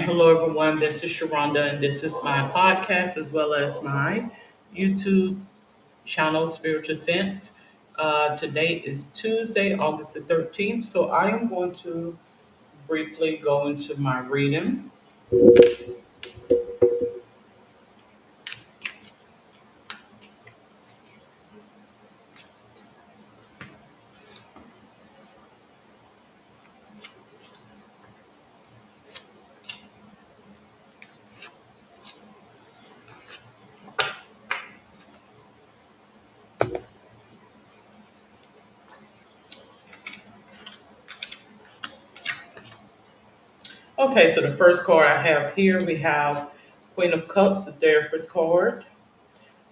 hello everyone. This is Sharonda, and this is my podcast as well as my YouTube channel, Spiritual Sense. Today is Tuesday, August the 13th. So I am going to briefly go into my reading. Okay, so the first card I have here, we have Queen of Cups, the Therapist card.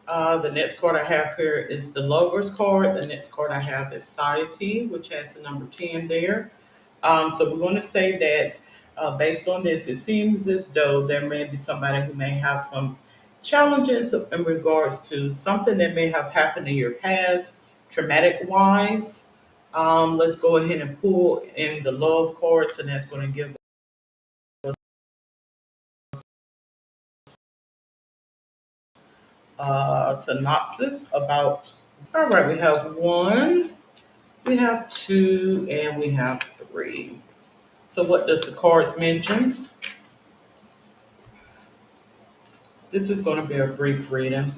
The next card I have here is the Lovers card. The next card I have is Society, which has the number 10 there. So we're going to say that based on this, it seems as though there may be somebody who may have some challenges in regards to something that may have happened in your past, traumatic wise. Let's go ahead and pull in the love cards, and that's going to give a synopsis about. All right, we have one, we have two, and we have three. So, what does the cards mentions? This is going to be a brief reading.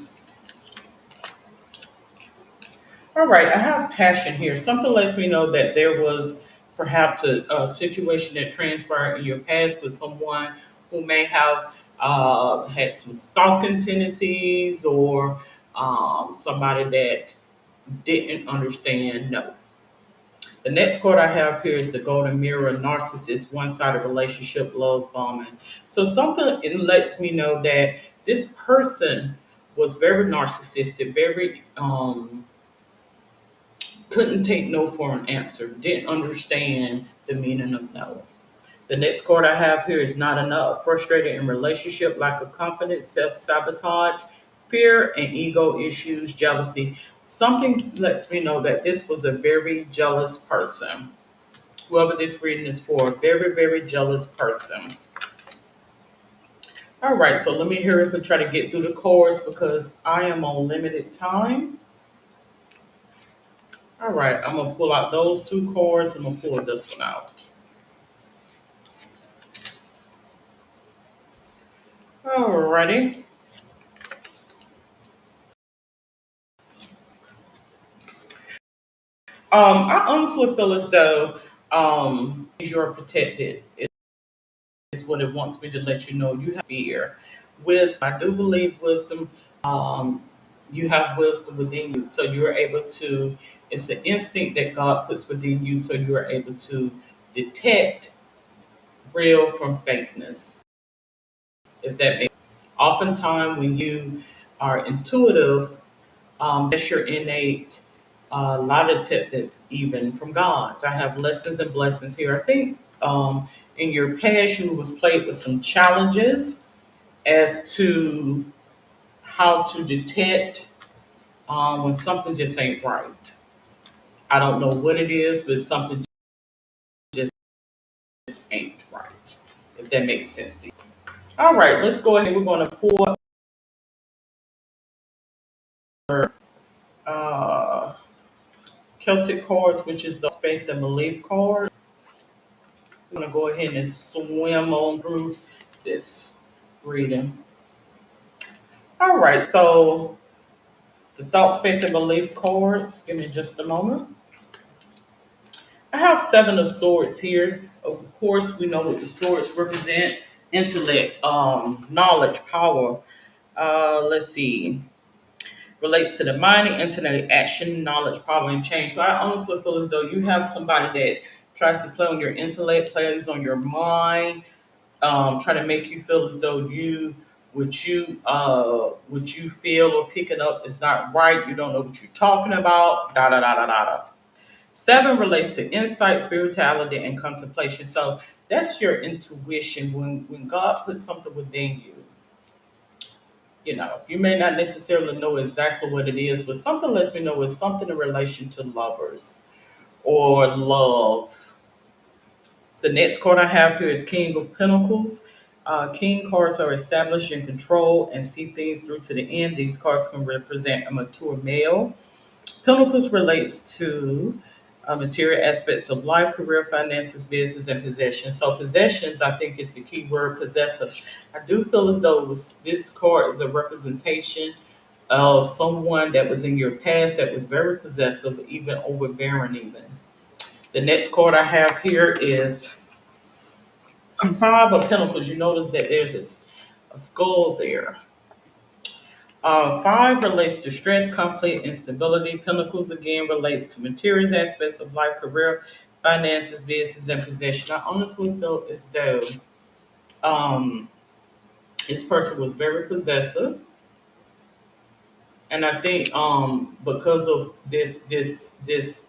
All right, I have passion here. Something lets me know that there was perhaps a situation that transpired in your past with someone who may have had some stalking tendencies or somebody that didn't understand. No. The next card I have here is the Golden Mirror, Narcissist, one-sided relationship, love bombing. So something it lets me know that this person was very narcissistic, very couldn't take no for an answer, didn't understand the meaning of no. The next card I have here is not enough, frustrated in relationship, lack of confidence, self sabotage, fear and ego issues, jealousy. Something lets me know that this was a very jealous person. Whoever this reading is for, a very, very jealous person. All right, so let me hurry up and try to get through the cards because I am on limited time. All right, I'm gonna pull out those two cards and I'm gonna pull this one out. Alrighty. I honestly feel as though you're protected is what it wants me to let you know. You have fear. Wisdom. I do believe wisdom. Um, you have wisdom within you, so you're able to. It's an instinct that God puts within you, so you are able to detect real from fakeness. If that makes. Oftentimes, when you are intuitive, that's your innate lot of tip that even from God. I have lessons and blessings here. I think in your past you was played with some challenges as to how to detect when something just ain't right. I don't know what it is, but something just ain't right. If that makes sense to you. All right, let's go ahead. We're going to pull our uh, Celtic cards, which is the faith and belief card. I'm going to go ahead and swim on through this reading. All right, so the thoughts, faith, and belief cards. Give me just a moment. I have seven of swords here. Of course, we know what the swords represent: intellect, knowledge, power. Let's see. Relates to the mind, intellect, action, knowledge, power, and change. So I honestly feel as though you have somebody that tries to play on your intellect, plays on your mind, try to make you feel as though what you feel or picking up is not right. You don't know what you're talking about. Da da da da da da. Seven relates to insight, spirituality, and contemplation. So that's your intuition. When God puts something within you, you may not necessarily know exactly what it is, but something lets me know it's something in relation to lovers or love. The next card I have here is King of Pentacles. King cards are established in control and see things through to the end. These cards can represent a mature male. Pentacles relates to material aspects of life, career, finances, business, and possessions. So possessions, I think, is the key word, possessive. I do feel as though this card is a representation of someone that was in your past that was very possessive, even overbearing even. The next card I have here is Five of Pentacles. You notice that there's a skull there. Five relates to stress, conflict, instability. Pentacles again relates to materials aspects of life, career, finances, business, and possession. I honestly feel as though um, this person was very possessive, and I think because of this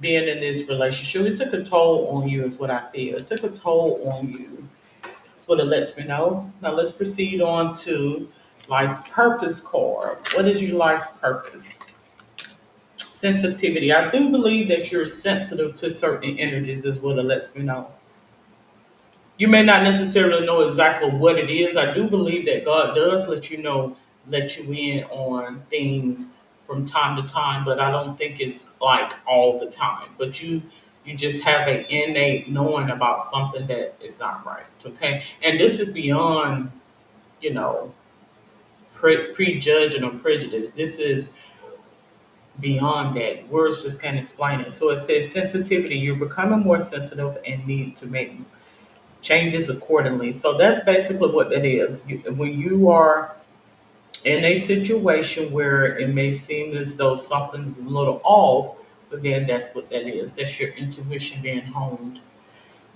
being in this relationship, it took a toll on you. Is what I feel. It took a toll on you. That's what it lets me know. Now let's proceed on to life's purpose card. What is your life's purpose? Sensitivity. I do believe that you're sensitive to certain energies, is what it lets me know. You may not necessarily know exactly what it is. I do believe that God does let you know, let you in on things from time to time, but I don't think it's like all the time. But you just have an innate knowing about something that is not right. Okay. And this is beyond, you know, prejudging or prejudice. This is beyond that. Words just can't explain it. So it says sensitivity. You're becoming more sensitive and need to make changes accordingly. So that's basically what that is. When you are in a situation where it may seem as though something's a little off, but then that's what that is. That's your intuition being honed.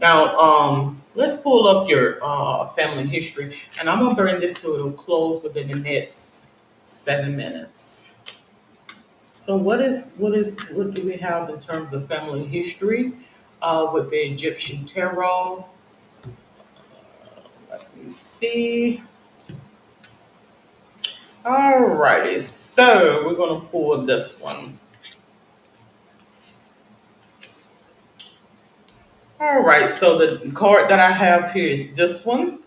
Now, let's pull up your family history, and I'm gonna bring this to a close within the next 7 minutes. So what do we have in terms of family history with the Egyptian tarot? Let me see. Alrighty, so we're gonna pull this one. All right, so the card that I have here is this one,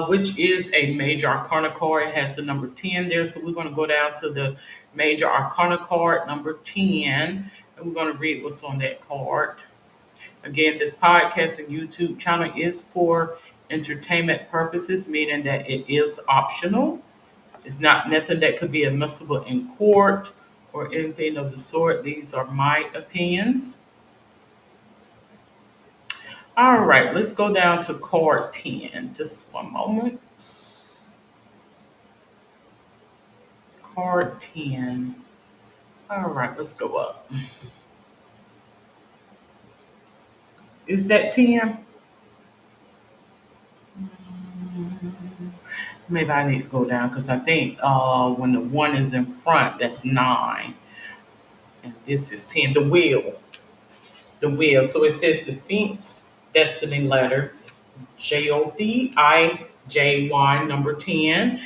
which is a major arcana card. It has the number 10 there, so we're gonna go down to the major arcana card, number 10, and we're gonna read what's on that card. Again, this podcast and YouTube channel is for entertainment purposes, meaning that it is optional. It's not nothing that could be admissible in court or anything of the sort. These are my opinions. All right, let's go down to card 10. Just one moment. Card 10. All right, let's go up. Is that 10? Maybe I need to go down because I think when the one is in front, that's 9. And this is 10. The wheel. The wheel. So it says the Sphinx destiny letter JODIJY number 10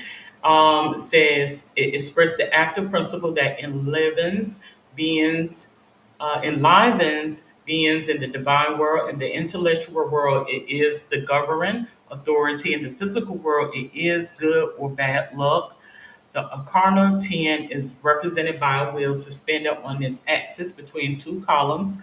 says it expressed the active principle that enlivens beings in the divine world. In the intellectual world, it is the governing authority. In the physical world, it is good or bad luck. The Arcana 10 is represented by a wheel suspended on its axis between two columns.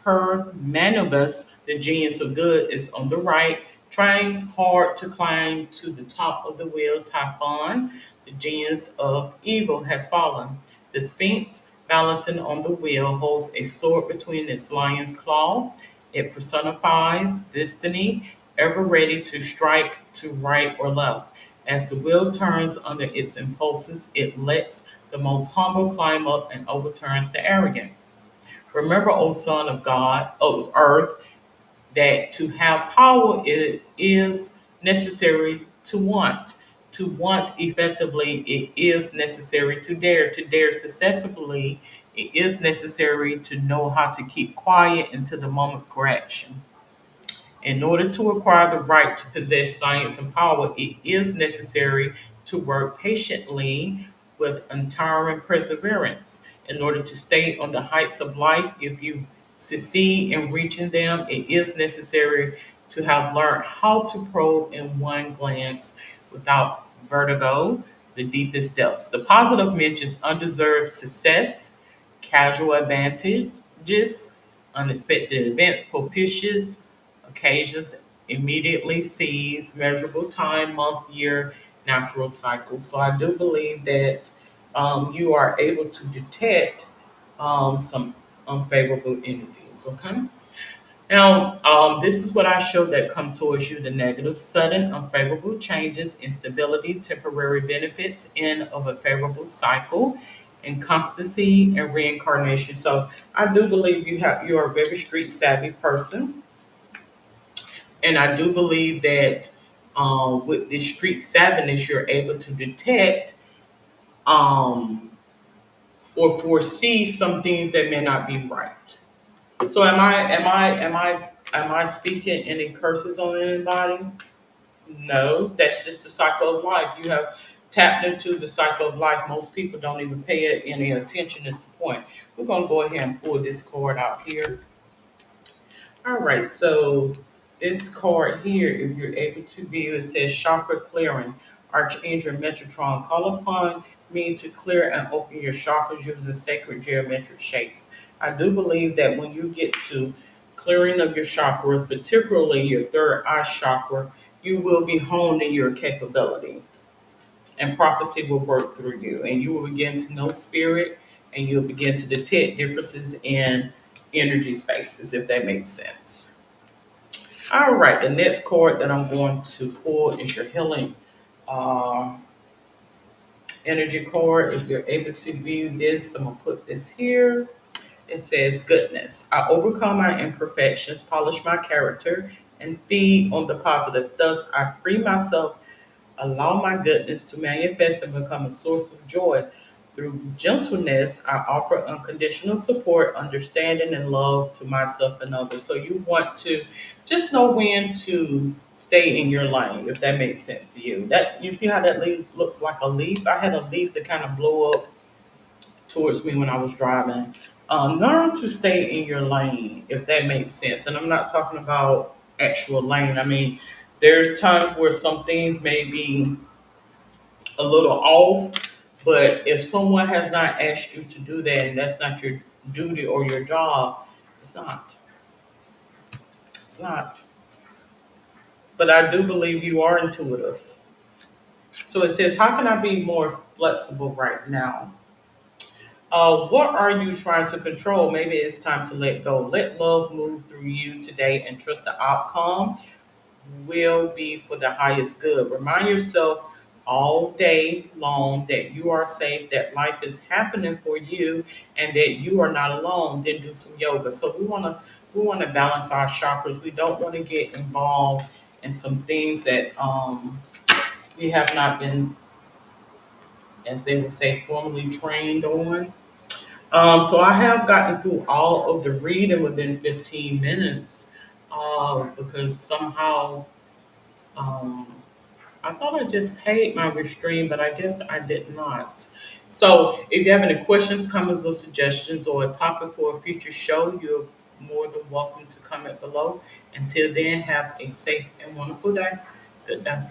Her Manubus, the genius of good, is on the right, trying hard to climb to the top of the wheel. Typhon, the genius of evil, has fallen. The Sphinx, balancing on the wheel, holds a sword between its lion's claw. It personifies destiny, ever ready to strike to right or left. As the wheel turns under its impulses, it lets the most humble climb up and overturns the arrogant. Remember, O Son of God, of earth, that to have power it is necessary to want. To want effectively, it is necessary to dare. To dare successfully, it is necessary to know how to keep quiet until the moment for action. In order to acquire the right to possess science and power, it is necessary to work patiently with untiring perseverance. In order to stay on the heights of life, if you succeed in reaching them, it is necessary to have learned how to probe in one glance without vertigo the deepest depths. The positive mentions undeserved success, casual advantages, unexpected events, propitious occasions, immediately sees, measurable time, month, year, natural cycle. So I do believe that you are able to detect some unfavorable energies. Okay. Now, this is what I show that come towards you: the negative, sudden, unfavorable changes, instability, temporary benefits, end of a favorable cycle, inconstancy, and reincarnation. So I do believe you are a very street savvy person, and I do believe that with this street savviness, you're able to detect um, or foresee some things that may not be right. So am I speaking any curses on anybody? No, that's just the cycle of life. You have tapped into the cycle of life. Most people don't even pay it any attention. Is the point. We're gonna go ahead and pull this card out here. All right, so this card here, if you're able to view, it says chakra clearing. Archangel Metatron, call upon me to clear and open your chakras using sacred geometric shapes. I do believe that when you get to clearing of your chakras, particularly your third eye chakra, you will be honed in your capability, and prophecy will work through you, and you will begin to know spirit, and you'll begin to detect differences in energy spaces, if that makes sense. All right, the next card that I'm going to pull is your healing uh, energy card. If you're able to view this, I'm going to put this here. It says, goodness. I overcome my imperfections, polish my character, and feed on the positive. Thus, I free myself. Allow my goodness to manifest and become a source of joy. Through gentleness, I offer unconditional support, understanding, and love to myself and others. So you want to just know when to stay in your lane, if that makes sense to you. That you see how that leaf looks like a leaf. I had a leaf that kind of blew up towards me when I was driving. Learn to stay in your lane, if that makes sense. And I'm not talking about actual lane. I mean, there's times where some things may be a little off, but if someone has not asked you to do that and that's not your duty or your job, it's not. It's not. But I do believe you are intuitive. So it says, how can I be more flexible right now? What are you trying to control? Maybe it's time to let go. Let love move through you today and trust the outcome will be for the highest good. Remind yourself all day long that you are safe, that life is happening for you, and that you are not alone. Then do some yoga. So we want to balance our chakras. We don't want to get involved in some things that we have not been, as they would say, formally trained on. So I have gotten through all of the reading within 15 minutes because somehow um, I thought I just paid my restraint, but I guess I did not. So if you have any questions, comments, or suggestions, or a topic for a future show, you're more than welcome to comment below. Until then, have a safe and wonderful day. Good day.